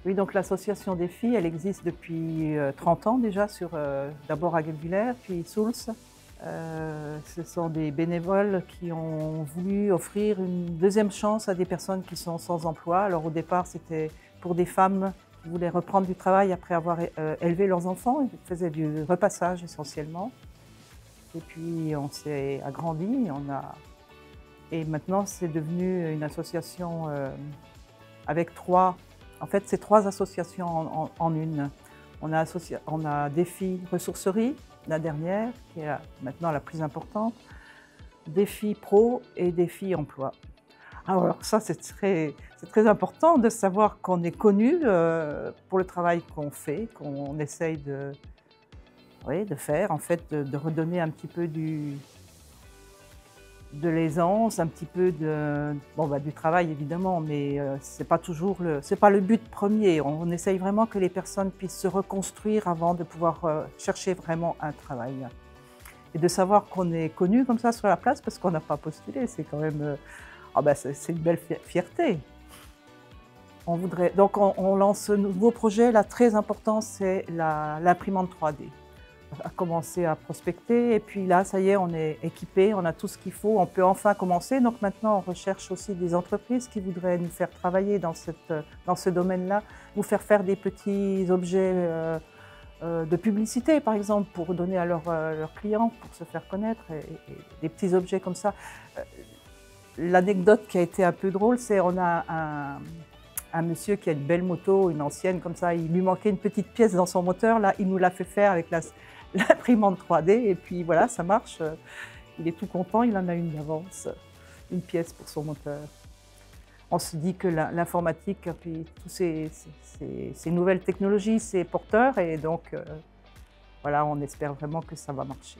Oui, donc l'association des filles, elle existe depuis 30 ans déjà, d'abord à Guebwiller, puis Souls. Ce sont des bénévoles qui ont voulu offrir une deuxième chance à des personnes qui sont sans emploi. Alors au départ, c'était pour des femmes qui voulaient reprendre du travail après avoir élevé leurs enfants. Ils faisaient du repassage essentiellement. Et puis on s'est agrandi, et maintenant c'est devenu une association avec en fait c'est trois associations en une. On a Défi Ressourcerie, la dernière, qui est maintenant la plus importante, Défi Pro et Défi Emploi. Alors ça, c'est très important de savoir qu'on est connu pour le travail qu'on fait, qu'on essaye oui, de faire, en fait, de redonner un petit peu de l'aisance, un petit peu du travail évidemment, mais c'est pas le but premier. On essaye vraiment que les personnes puissent se reconstruire avant de pouvoir chercher vraiment un travail. Et de savoir qu'on est connu comme ça sur la place parce qu'on n'a pas postulé, c'est quand même c'est une belle fierté. On lance un nouveau projet là très important, c'est l'imprimante 3D. On a commencé à prospecter et puis là, ça y est, on est équipé, on a tout ce qu'il faut, on peut enfin commencer. Donc maintenant, on recherche aussi des entreprises qui voudraient nous faire travailler dans ce domaine-là, nous faire des petits objets de publicité, par exemple, pour donner à leurs clients, pour se faire connaître, et des petits objets comme ça. L'anecdote qui a été un peu drôle, c'est on a un monsieur qui a une belle moto, une ancienne comme ça, il lui manquait une petite pièce dans son moteur, là, il nous l'a fait faire avec l'imprimante 3D, et puis voilà, ça marche. Il est tout content, il en a une d'avance, une pièce pour son moteur. On se dit que l'informatique, puis toutes ces nouvelles technologies, c'est porteur, et donc voilà, on espère vraiment que ça va marcher.